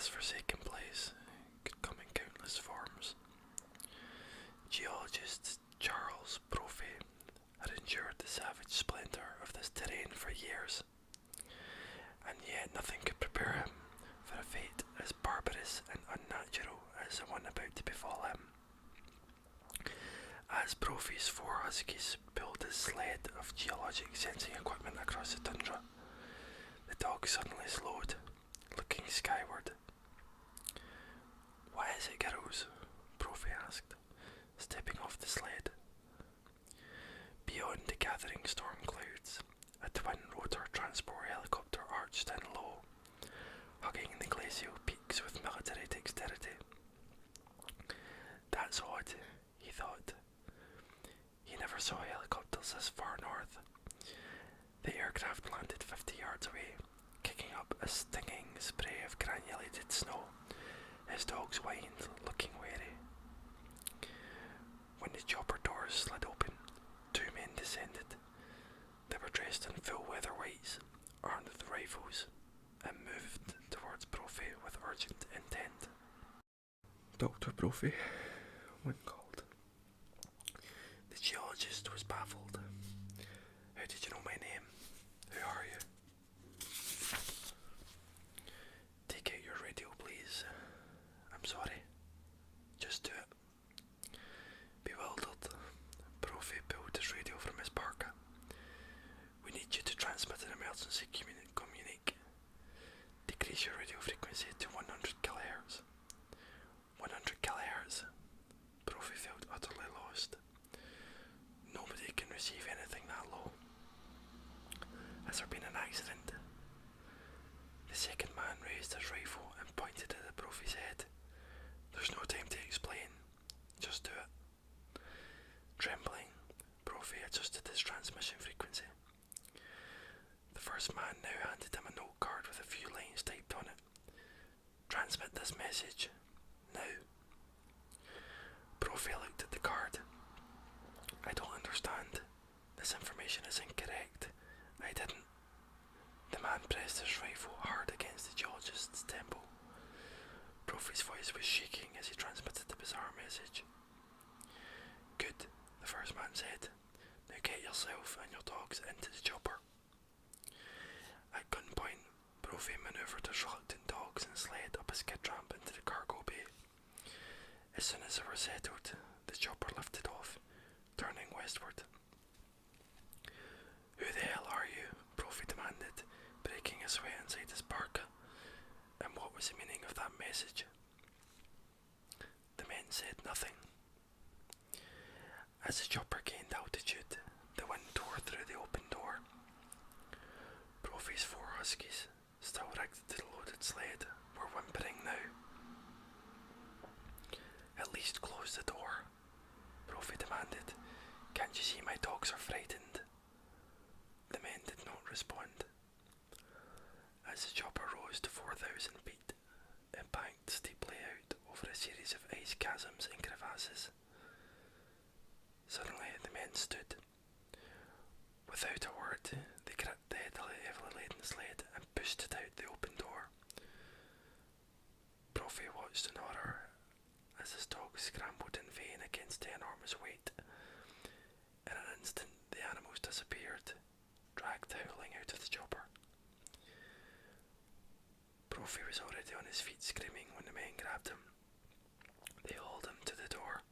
This forsaken place could come in countless forms. Geologist Charles Brophy had endured the savage splendour of this terrain for years, and yet nothing could prepare him for a fate as barbarous and unnatural as the one about to befall him. As Brophy's 4 huskies pulled his sled of geologic sensing equipment across the tundra, the dog suddenly slowed, looking skyward. "What is it, girls?" Brophy asked, stepping off the sled. Beyond the gathering storm clouds, a twin-rotor transport helicopter arched down low, hugging the glacial peaks with military dexterity. "That's odd," he thought. He never saw helicopters this far north. The aircraft landed 50 yards away, kicking up a stinging spray of granulated snow. His dogs whined, looking wary. When the chopper doors slid open, 2 men descended. They were dressed in full weather whites, armed with rifles, and moved towards Brophy with urgent intent. "Dr. Brophy," one called. The geologist was baffled. "How did you know my name? Who are you?" "Take out your radio, please." "I'm sorry." "Just do it." Bewildered, Brophy pulled his radio from his parka. "We need you to transmit an emergency communique. Decrease your radio frequency to 100 kilohertz. 100 kilohertz. Brophy felt utterly lost. Nobody can receive anything that low. "Has there been an accident?" The second man raised his rifle and pointed it at Brophy's head. "There's no time to explain. Just do it." Trembling, Brophy adjusted his transmission frequency. The first man now handed him a note card with a few lines typed on it. "Transmit this message. Now." Brophy looked at the card. "I don't understand. This information is incorrect. I didn't." The man pressed his rifle hard against the geologist's temple. Brophy's voice was shaking as he transmitted the bizarre message. "Good," the first man said. "Now get yourself and your dogs into the chopper." At gunpoint, Brophy manoeuvred his reluctant dogs and sled up a skid ramp into the cargo bay. As soon as they were settled, the chopper lifted off, turning westward. "Who the hell are you?" Brophy demanded, breaking a sweat inside his parka. "And what was the meaning of that message?" The men said nothing. As the chopper gained altitude, the wind tore through the open door. Brophy's 4 huskies, still rigged to the loaded sled, were whimpering now. "At least close the door," Brophy demanded. "Can't you see my dogs are frightened?" The men did not respond. As the chopper rose to 4,000 feet, it banked steeply out over a series of ice chasms and crevasses. Suddenly the men stood. Without a word, they gripped the heavily laden sled and pushed it out the open door. Brophy watched in horror as his dogs scrambled in vain against the enormous weight. In an instant, the animals disappeared, dragged howling out of the chopper. Brophy was already on his feet screaming when the men grabbed him. They hauled him to the door.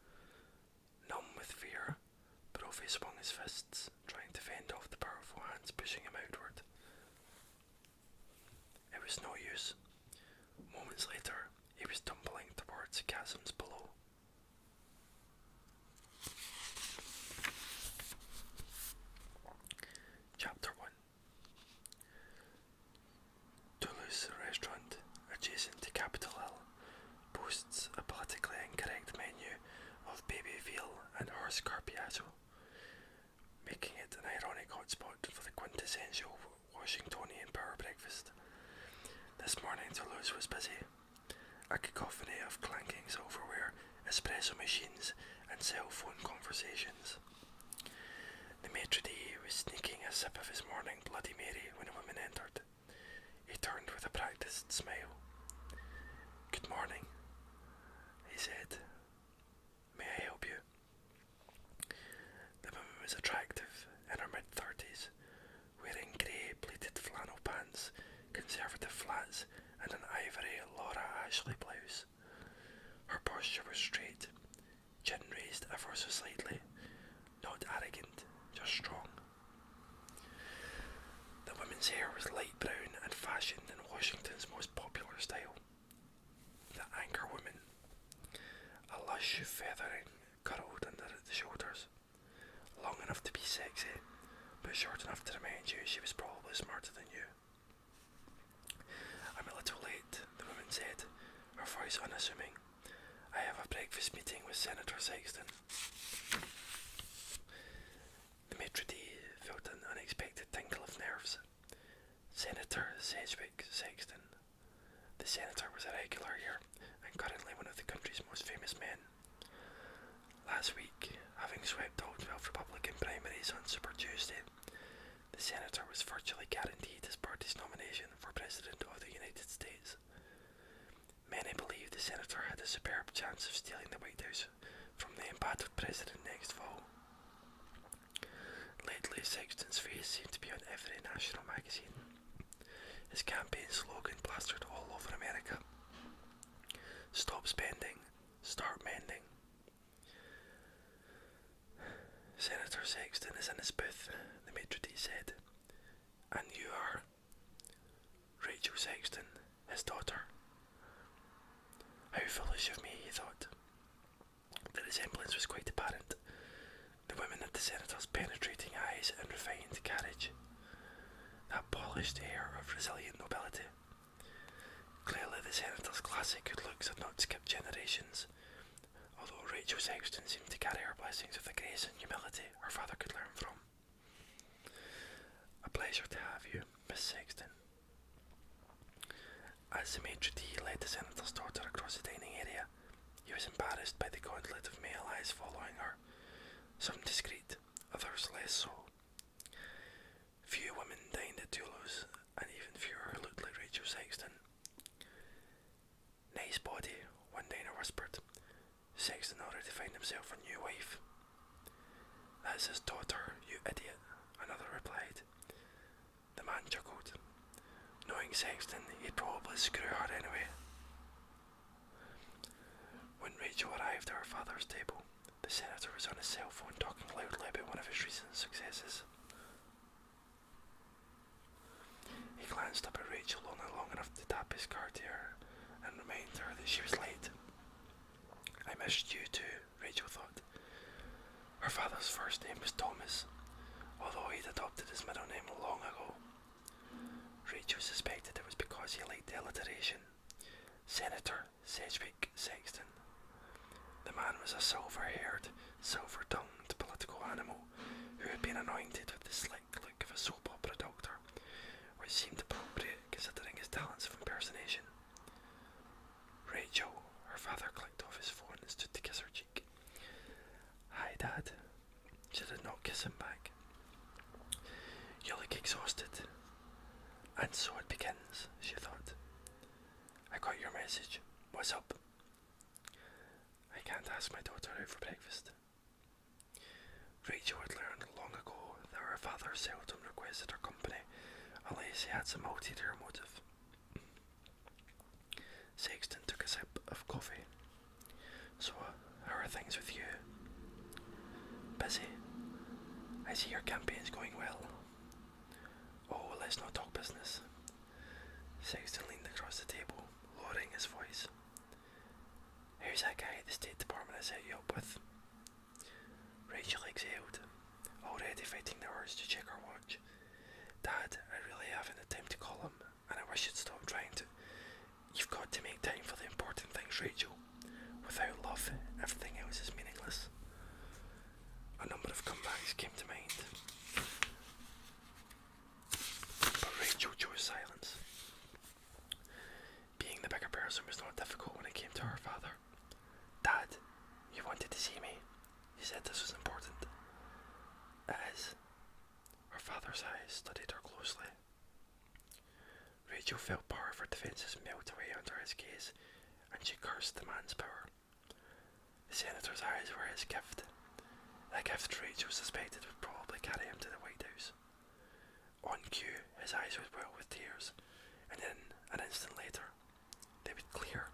Numb with fear, Brophy swung his fists, trying to fend off the powerful hands pushing him outward. It was no use. Moments later, he was tumbling towards the chasms below. Chapter 1. Toulouse restaurant, adjacent to Capitol Hill, boasts a politically incorrect menu of baby veal and horse carpiato, making it an ironic hotspot for the quintessential Washingtonian power breakfast. This morning Toulouse was busy. A cacophony of clanking silverware, espresso machines, and cell phone conversations. The maitre d' was sneaking a sip of his morning Bloody Mary when a woman entered. He turned with a practised smile. morning, he said, "May I help you?" The woman was attractive, in her mid-30s, wearing grey pleated flannel pants, conservative flats, and an ivory Laura Ashley blouse. Her posture was straight, chin raised ever so slightly, not arrogant, just strong. The woman's hair was light brown and fashioned in Washington's most popular style, the anchor woman, a lush feathering curled under the shoulders, long enough to be sexy, but short enough to remind you she was probably smarter than you. "I'm a little late," the woman said, her voice unassuming. "I have a breakfast meeting with Senator Sexton." The maitre d' felt an unexpected tingle of nerves. Senator Sedgwick Sexton. The senator was a regular here, and currently one of the country's most famous men. Last week, having swept all 12 Republican primaries on Super Tuesday, the senator was virtually guaranteed his party's nomination for President of the United States. Many believed the senator had a superb chance of stealing the White House from the embattled president next fall. Lately, Sexton's face seemed to be on every national magazine. His campaign slogan plastered all over America: "Stop spending, start mending." "Senator Sexton is in his booth," the maitre d' said. "And you are?" "Rachel Sexton, his daughter." How foolish of me, he thought. The resemblance was quite apparent. The woman had the senator's penetrating eyes and refined carriage, that polished air of resilient nobility. Clearly the senator's classic good looks had not skipped generations, although Rachel Sexton seemed to carry her blessings with a grace and humility her father could learn from. "A pleasure to have you, Miss Sexton." As the maitre d' led the senator's daughter across the dining area, he was embarrassed by the gauntlet of male eyes following her, some discreet, others less so. Few women dined at Tulo's, and even fewer looked like Rachel Sexton. "Nice body," one diner whispered. Sexton already found himself a new wife. "That's his daughter, you idiot," another replied. The man chuckled. Knowing Sexton, he'd probably screw her anyway. When Rachel arrived at her father's table, the senator was on his cell phone talking loudly about one of his recent successes. He glanced up at Rachel only long enough to tap his card to her and remind her that she was late. "I missed you too," Rachel thought. Her father's first name was Thomas, although he'd adopted his middle name long ago. Rachel suspected it was because he liked the alliteration. Senator Sedgwick Sexton. The man was a silver-haired, silver-tongued political animal who had been anointed with the slick look of a soap opera doctor, which seemed appropriate considering his talents of impersonation. "Rachel," her father clicked off his phone and stood to kiss her cheek. "Hi, Dad." She did not kiss him back. "You look exhausted." "And so it begins," she thought. "I got your message. What's up?" "I can't ask my daughter out for breakfast." Rachel had learned long ago that her father seldom requested her company unless he had some ulterior motive. Sexton took a sip of coffee. "So, how are things with you?" "Busy. I see your campaign's going well." "Oh, let's not talk business." Sexton leaned across the table, lowering his voice. "How's that guy the State Department has set you up with?" Rachel exhaled, already fighting the urge to check her watch. "Dad, I really haven't the time to call him, and I wish you'd stop trying to. You've got to make time for the important things, Rachel. Without love, everything else is meaningless." A number of comebacks came to mind, but Rachel chose silence. Being the bigger person was not difficult when it came to her father. "Dad, you wanted to see me. You said this was important." "It is." Her father's eyes studied her closely. Rachel felt part of her defences melt away under his gaze, and and she cursed the man's power. The senator's eyes were his gift, a gift Rachel suspected would probably carry him to the White House. On cue, his eyes would well with tears, and then, an instant later, they would clear,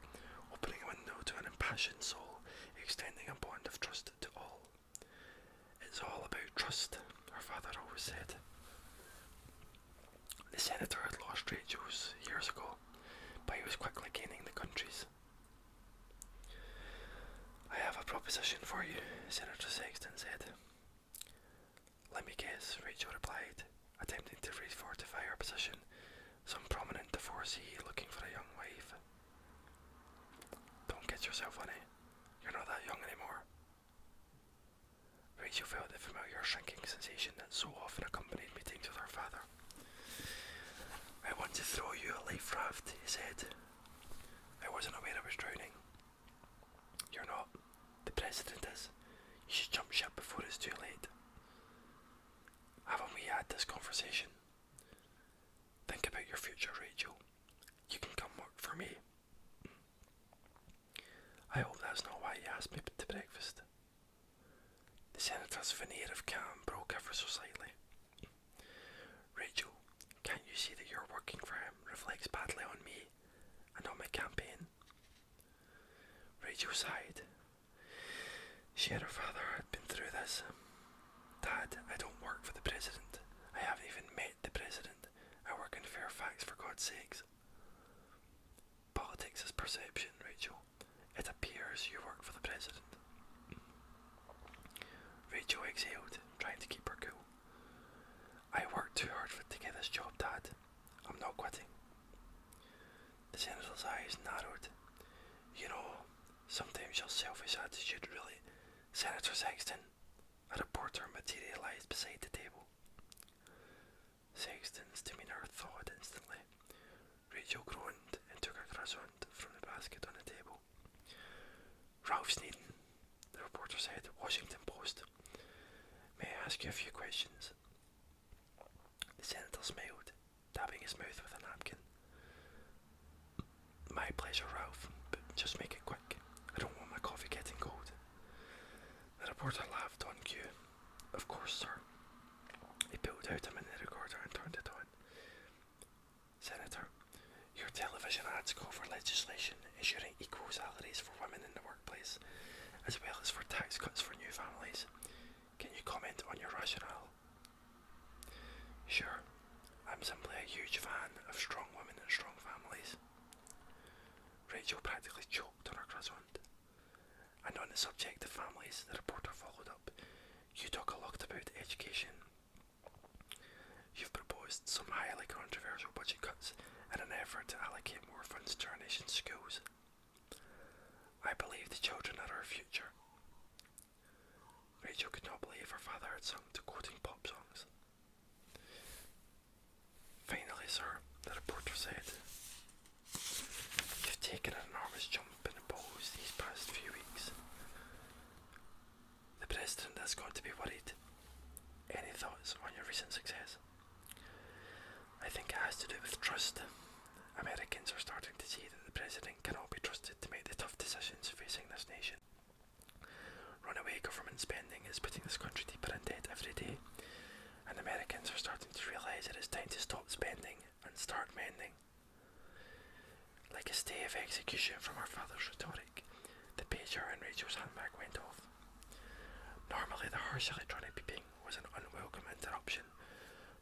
opening a window to an impassioned soul, extending a bond of trust to all. It's all about trust, her father always said. The senator had lost Rachel's years ago, but he was quickly gaining the country's. I have a proposition for you, Senator Sexton said. Let me guess, Rachel replied, attempting to refortify her position. Some prominent divorcee looking for a young wife. Don't kid yourself, honey. You're not that young anymore. Rachel felt the familiar shrinking sensation that so often accompanied meetings with her father. I want to throw you a life raft, he said. I wasn't aware I was drowning. You're not. The president is. You should jump ship before it's too late. Haven't we had this conversation? Think about your future, Rachel. You can come work for me. I hope that's not why you asked me to breakfast. The senator's veneer of calm broke ever so slightly. Rachel, can't you see that your working for him reflects badly on me and on my campaign? Rachel sighed. She and her father had been through this. Dad, I don't work for the president. I haven't even met the president. I work in Fairfax, for God's sakes. Politics is perception, Rachel. It appears you work for the president. Rachel exhaled, trying to keep her cool. I worked too hard to get this job, Dad. I'm not quitting. The senator's eyes narrowed. You know, sometimes your selfish attitude really... Senator Sexton, a reporter materialised beside the table. Sexton's demeanour thawed instantly. Rachel groaned and took a croissant from the basket on the table. Ralph Sneeden, the reporter said, Washington Post. May I ask you a few questions? The senator smiled, dabbing his mouth with a napkin. My pleasure, Ralph, but just make it quick. I don't want my coffee getting cold. The reporter laughed on cue. Of course, sir. He pulled out a minute recorder and turned it on. Senator, your television ads call for legislation ensuring equal salaries for women in the workplace, as well as for tax cuts for new families. Can you comment on your rationale? Sure. I'm simply a huge fan of strong women and strong families. Rachel practically choked on her croissant. And on the subject of families, the reporter followed up. You talk a lot about education. You've proposed some highly controversial budget cuts in an effort to allocate more funds to our nation's schools. I believe the children are our future. Rachel could not believe her father had sung to quoting pop songs. Finally, sir, the reporter said, you've taken an enormous jump in the polls these past few weeks. The president has got to be worried. Any thoughts on your recent success? I think it has to do with trust. Americans are starting to see that the president cannot be trusted to make the tough decisions facing this nation. Runaway government spending is putting this country deeper in debt every day, and Americans are starting to realise it is time to stop spending and start mending. Like a stay of execution from our father's rhetoric, the pager in Rachel's handbag went off. Normally the harsh electronic beeping was an unwelcome interruption,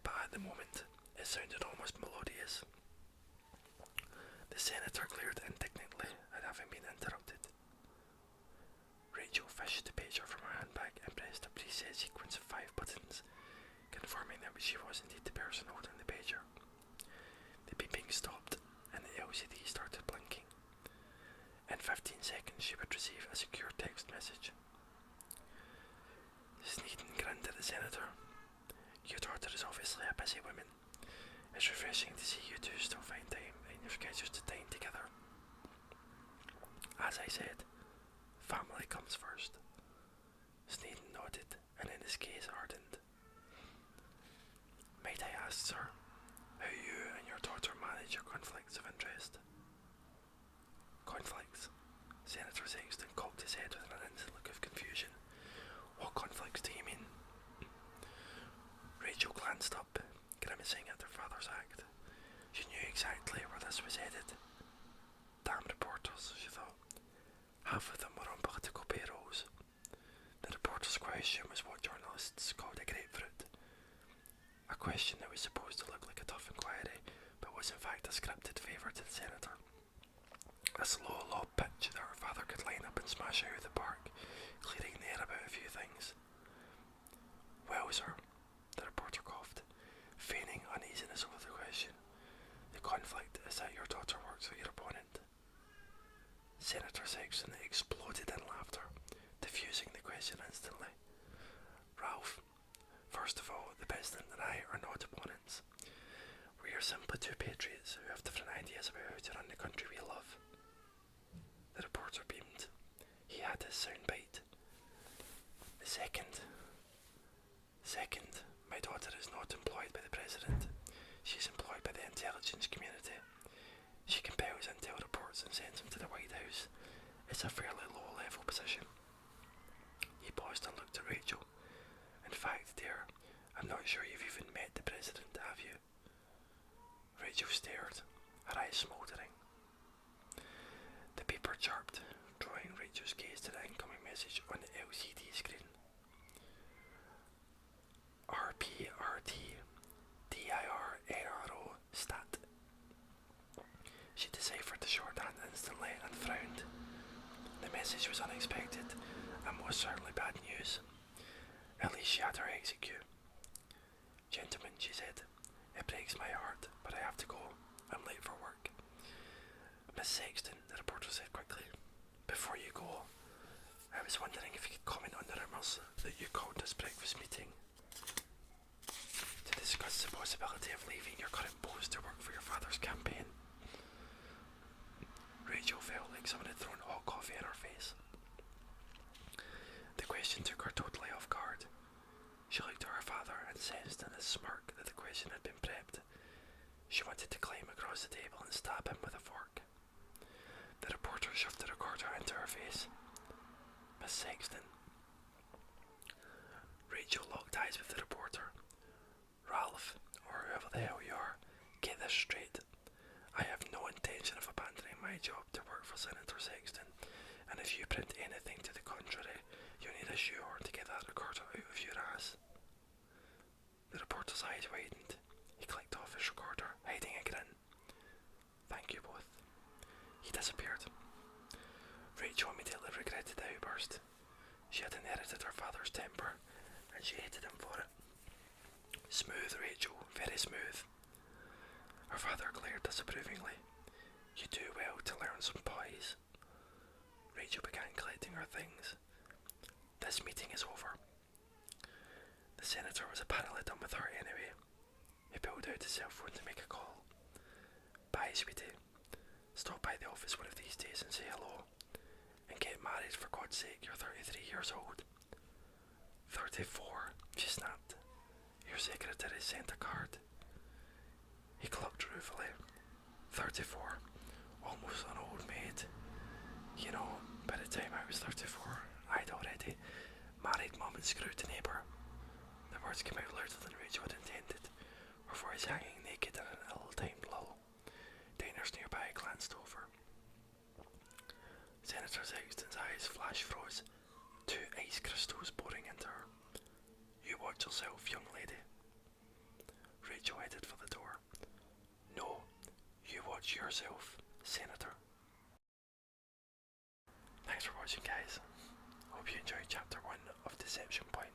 but at the moment it sounded almost melodious. The senator glared indignantly at having been interrupted. Rachel fished the pager from her handbag and pressed a preset sequence of 5 buttons, confirming that she was indeed the person holding the pager. The beeping stopped and the LCD started blinking. In 15 seconds she would receive a secure text message. Sneeden grinned at the senator. Your daughter is obviously a busy woman. It's refreshing to see you two still find time in your schedules to dine together. As I said, family comes first. Sneeden nodded, and then his gaze hardened. Might I ask, sir, how you and your daughter manage your conflicts of interest? Conflicts? a slow, low pitch that her father could line up and smash out of the park, clearing the air about a few things. Well, sir, the reporter coughed, feigning uneasiness over the question. The conflict is that your daughter works for your opponent. Senator Sexton exploded in laughter, diffusing the question instantly. Ralph, first of all, the President and I are not opponents. We are simply two patriots who have different ideas about how to run the country we love. The reporter beamed. He had his soundbite. Second, my daughter is not employed by the President. She's employed by the intelligence community. She compiles intel reports and sends them to the White House. It's a fairly low-level position. He paused and looked at Rachel. In fact, dear, I'm not sure you've even met the President, have you? Rachel stared, her eyes smouldering. The beeper chirped, drawing Rachel's gaze to the incoming message on the LCD screen. RPRT DIRNRO stat. She deciphered the shorthand instantly and frowned. The message was unexpected and was certainly bad news. At least she had her exit cue. Gentlemen, she said, it breaks my heart, but I have to go. I'm late for work. Miss Sexton, the reporter said quickly, before you go, I was wondering if you could comment on the rumours that you called this breakfast meeting to discuss the possibility of leaving your current post to work for your father's campaign. Rachel felt like someone had thrown hot coffee in her face. The question took her totally off guard. She looked at her father and sensed in his smirk that the question had been prepped. She wanted to climb across the table and stab him with a fork. The reporter shoved the recorder into her face. Miss Sexton. Rachel locked eyes with the reporter. Ralph, or whoever the hell you are, get this straight. I have no intention of abandoning my job to work for Senator Sexton, and if you print anything to the contrary, you'll need a shoehorn to get that recorder out of your ass. The reporter's eyes widened. He clicked off his recorder, hiding a grin. Thank you both. He disappeared. Rachel immediately regretted the outburst. She had inherited her father's temper, and she hated him for it. Smooth, Rachel, very smooth. Her father glared disapprovingly. You do well to learn some poise. Rachel began collecting her things. This meeting is over. The senator was apparently done with her anyway. He pulled out his cell phone to make a call. Bye, sweetie. Stop by the office one of these days and say hello. And get married, for God's sake, you're 33 years old. 34, she snapped. Your secretary sent a card. He clucked ruefully. 34, almost an old maid. You know, by the time I was 34, I'd already married mum and screwed the neighbour. The words came out louder than Rachel had intended, her voice hanging naked in an ill-timed lull. Diners nearby glanced over. Senator Sexton's eyes flash-froze, 2 ice crystals boring into her. You watch yourself, young lady. Rachel headed for the door. No, you watch yourself, Senator. Thanks for watching, guys. Hope you enjoyed chapter 1 of Deception Point.